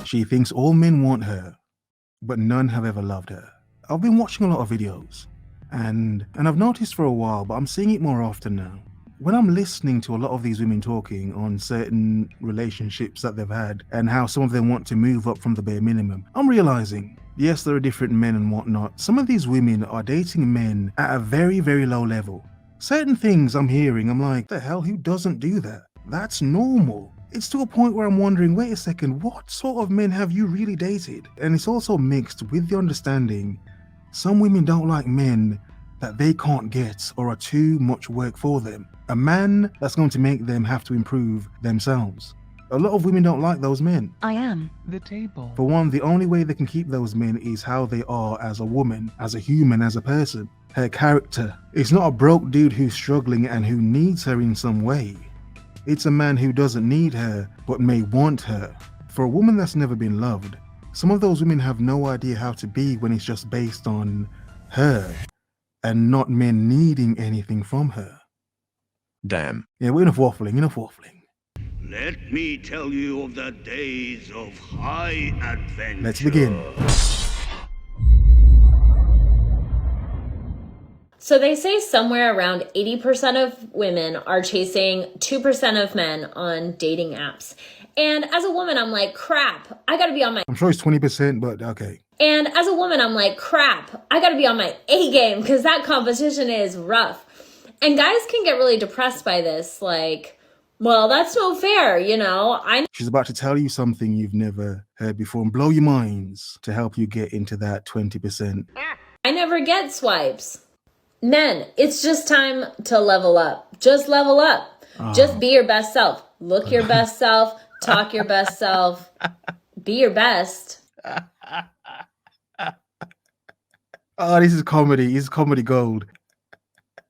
She thinks all men want her, but none have ever loved her. I've been watching a lot of videos, and I've noticed for a while, but I'm seeing it more often now. When I'm listening to a lot of these women talking on certain relationships that they've had and how some of them want to move up from the bare minimum, I'm realizing, yes, there are different men and whatnot. Some of these women are dating men at a very, very low level. Certain things I'm hearing, I'm like, the hell, who doesn't do that? That's normal. It's to a point where I'm wondering, wait a second, what sort of men have you really dated? And it's also mixed with the understanding some women don't like men that they can't get or are too much work for them. A man that's going to make them have to improve themselves. A lot of women don't like those men. I am the table. For one, the only way they can keep those men is how they are as a woman, as a human, as a person. Her character. It's not a broke dude who's struggling and who needs her in some way. It's a man who doesn't need her, but may want her. For a woman that's never been loved, some of those women have no idea how to be when it's just based on her and not men needing anything from her. Damn. Yeah, we're enough waffling. Let me tell you of the days of high adventure. Let's begin. So they say somewhere around 80% of women are chasing 2% of men on dating apps. And as a woman, I'm like, crap, I gotta be on my... I'm sure it's 20%, but okay. And as a woman, I'm like, crap, I gotta be on my A game because that competition is rough. And guys can get really depressed by this, like, well, that's no fair, you know? She's about to tell you something you've never heard before and blow your minds to help you get into that 20%. I never get swipes. Men, it's just time to level up. Just level up. Just be your best self. Look your best self. Talk your best self. Be your best. Oh, this is comedy. This is comedy gold.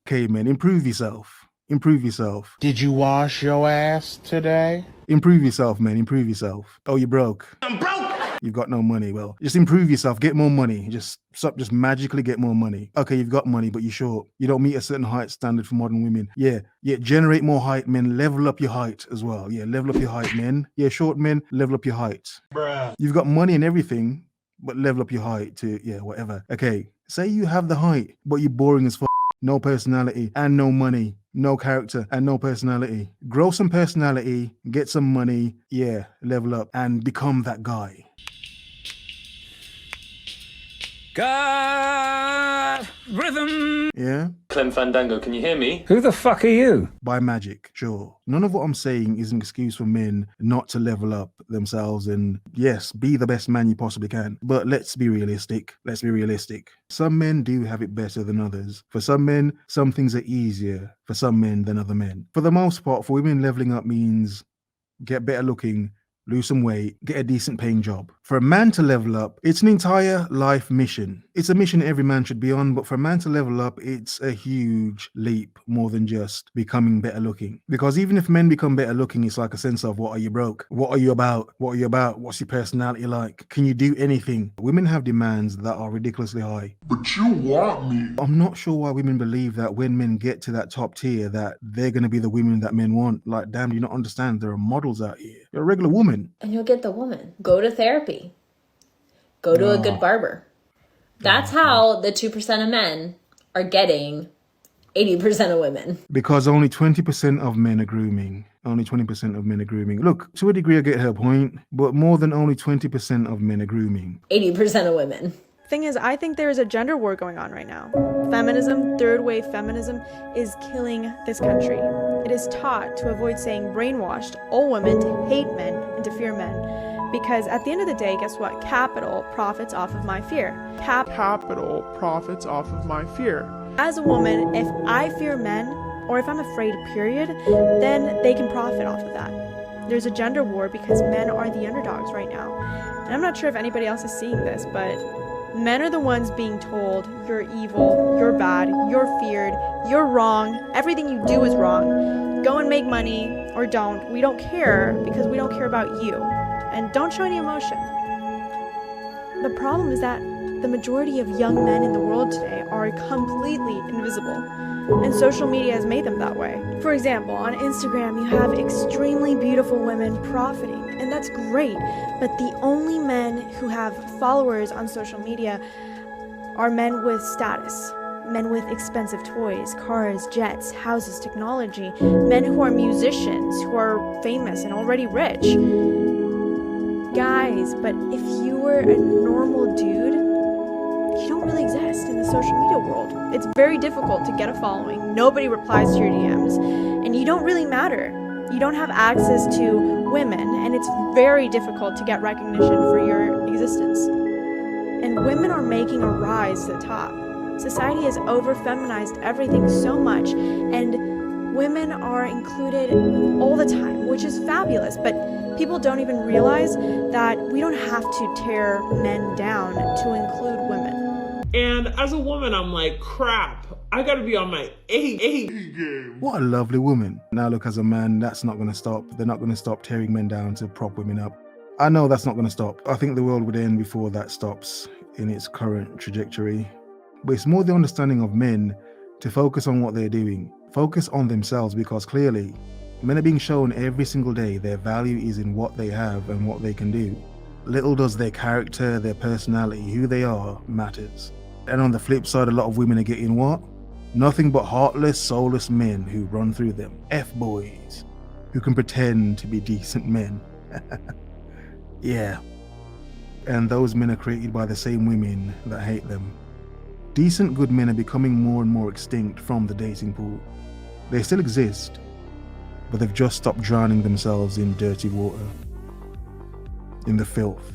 Okay, man, improve yourself. Improve yourself. Did you wash your ass today? Improve yourself, man. Improve yourself. Oh, you're broke. I'm broke! You've got no money. Well, just improve yourself. Get more money. Just magically get more money. Okay, you've got money, but you're short. You don't meet a certain height standard for modern women. Yeah, generate more height, men. Level up your height as well. Yeah, level up your height, men. Yeah, short men, level up your height. Bruh. You've got money and everything, but level up your height to, yeah, whatever. Okay, say you have the height, but you're boring as fuck. No personality and no money. No character and no personality. Grow some personality, get some money, yeah, level up and become that guy. God, rhythm. Yeah? Clem Fandango, can you hear me? Who the fuck are you? By magic, sure. None of what I'm saying is an excuse for men not to level up themselves and, yes, be the best man you possibly can. But let's be realistic. Some men do have it better than others. For some men, some things are easier for some men than other men. For the most part, for women, leveling up means get better looking, lose some weight, get a decent paying job. For a man to level up, it's an entire life mission. It's a mission every man should be on, but for a man to level up, it's a huge leap more than just becoming better looking. Because even if men become better looking, it's like a sense of, what are you broke? What are you about? What's your personality like? Can you do anything? Women have demands that are ridiculously high. But you want me. I'm not sure why women believe that when men get to that top tier, that they're going to be the women that men want. Like, damn, do you not understand? There are models out here. You're a regular woman. And you'll get the woman. Go to therapy. Go to a good barber. That's how the 2% of men are getting 80% of women. Because only 20% of men are grooming. Only 20% of men are grooming. Look, to a degree I get her point, but more than only 20% of men are grooming. 80% of women. Thing is, I think there is a gender war going on right now. Feminism, third wave feminism, is killing this country. It is taught to avoid saying brainwashed all women to hate men and to fear men. Because at the end of the day, guess what? Capital profits off of my fear. Capital profits off of my fear. As a woman, if I fear men, or if I'm afraid, period, then they can profit off of that. There's a gender war because men are the underdogs right now. And I'm not sure if anybody else is seeing this, but men are the ones being told, you're evil, you're bad, you're feared, you're wrong, everything you do is wrong. Go and make money, or don't. We don't care because we don't care about you. And don't show any emotion. The problem is that the majority of young men in the world today are completely invisible, and social media has made them that way. For example, on Instagram, you have extremely beautiful women profiting, and that's great, but the only men who have followers on social media are men with status. Men with expensive toys, cars, jets, houses, technology, men who are musicians, who are famous and already rich. Guys, but if you were a normal dude, you don't really exist in the social media world. It's very difficult to get a following, nobody replies to your DMs, and you don't really matter. You don't have access to women, and it's very difficult to get recognition for your existence. And women are making a rise to the top. Society has over-feminized everything so much, and women are included all the time, which is fabulous, but people don't even realize that we don't have to tear men down to include women. And as a woman, I'm like, crap, I gotta be on my A game. What a lovely woman. Now look, as a man, that's not going to stop. They're not going to stop tearing men down to prop women up. I know that's not going to stop. I think the world would end before that stops in its current trajectory. But it's more the understanding of men to focus on what they're doing. Focus on themselves, because clearly men are being shown every single day their value is in what they have and what they can do. Little does their character, their personality, who they are matters. And on the flip side, a lot of women are getting what? Nothing but heartless, soulless men who run through them. F-boys who can pretend to be decent men. Yeah. And those men are created by the same women that hate them. Decent, good men are becoming more and more extinct from the dating pool. They still exist, but they've just stopped drowning themselves in dirty water, in the filth.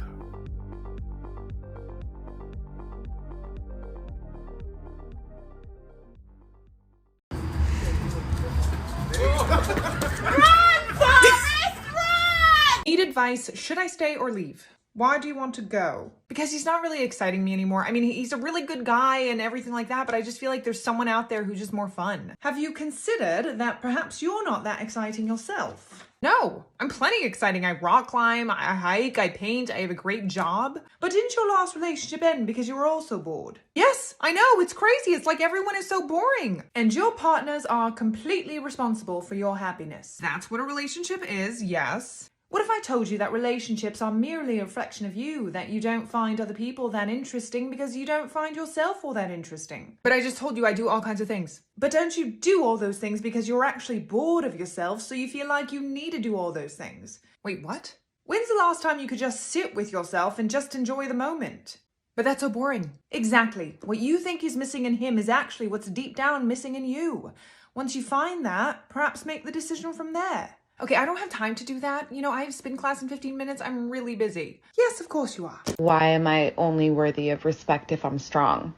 Need advice, should I stay or leave? Why do you want to go? Because he's not really exciting me anymore. I mean, he's a really good guy and everything like that, but I just feel like there's someone out there who's just more fun. Have you considered that perhaps you're not that exciting yourself? No, I'm plenty exciting. I rock climb, I hike, I paint, I have a great job. But didn't your last relationship end because you were also bored? Yes, I know, it's crazy. It's like everyone is so boring. And your partners are completely responsible for your happiness. That's what a relationship is, yes. What if I told you that relationships are merely a reflection of you, that you don't find other people that interesting because you don't find yourself all that interesting? But I just told you I do all kinds of things. But don't you do all those things because you're actually bored of yourself, so you feel like you need to do all those things? Wait, what? When's the last time you could just sit with yourself and just enjoy the moment? But that's so boring. Exactly. What you think is missing in him is actually what's deep down missing in you. Once you find that, perhaps make the decision from there. Okay, I don't have time to do that. You know, I have spin class in 15 minutes. I'm really busy. Yes, of course you are. Why am I only worthy of respect if I'm strong?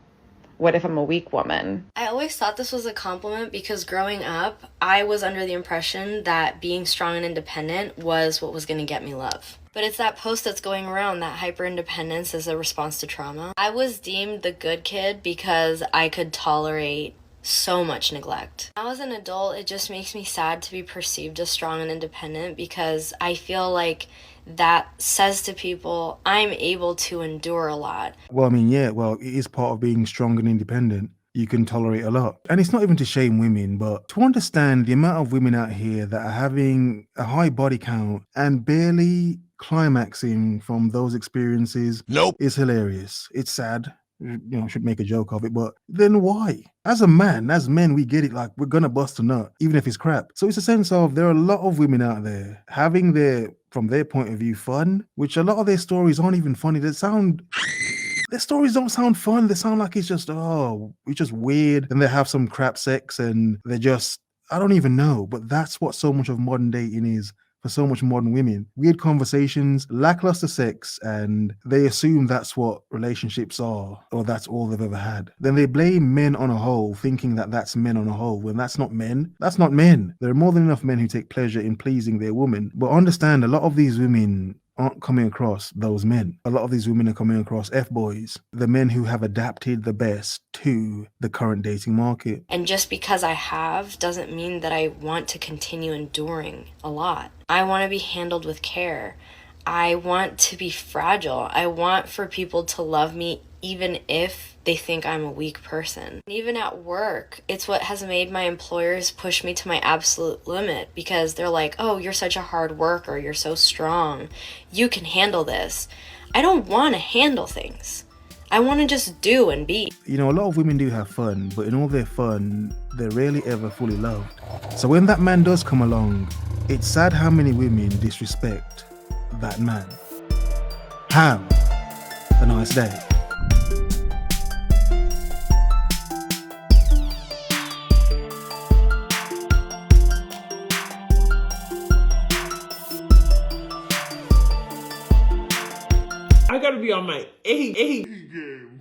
What if I'm a weak woman? I always thought this was a compliment because growing up, I was under the impression that being strong and independent was what was going to get me love. But it's that post that's going around that hyper-independence is a response to trauma. I was deemed the good kid because I could tolerate so much neglect. Now as an adult, it just makes me sad to be perceived as strong and independent because I feel like that says to people, I'm able to endure a lot. Well, I mean, yeah, well, it is part of being strong and independent. You can tolerate a lot. And it's not even to shame women, but to understand the amount of women out here that are having a high body count and barely climaxing from those experiences is hilarious. It's sad. You know, I should make a joke of it, but then why? As a man, as men, we get it, like we're gonna bust a nut, even if it's crap. So it's a sense of there are a lot of women out there having from their point of view, fun, which a lot of their stories aren't even funny. Their stories don't sound fun. They sound like it's just weird, and they have some crap sex, and they're just, I don't even know, but that's what so much of modern dating is. For so much modern women, weird conversations, lackluster sex, and they assume that's what relationships are, or that's all they've ever had. Then they blame men on a whole, thinking that that's men on a whole, when that's not men. That's not men. There are more than enough men who take pleasure in pleasing their woman. But understand, a lot of these women aren't coming across those men. A lot of these women are coming across F-boys, the men who have adapted the best to the current dating market. And just because I have doesn't mean that I want to continue enduring a lot. I want to be handled with care. I want to be fragile. I want for people to love me even if they think I'm a weak person. Even at work, it's what has made my employers push me to my absolute limit because they're like, oh, you're such a hard worker. You're so strong. You can handle this. I don't want to handle things. I want to just do and be. You know, a lot of women do have fun, but in all their fun, they're rarely ever fully loved. So when that man does come along, it's sad how many women disrespect that man. Have a nice day. I gotta be on my A game.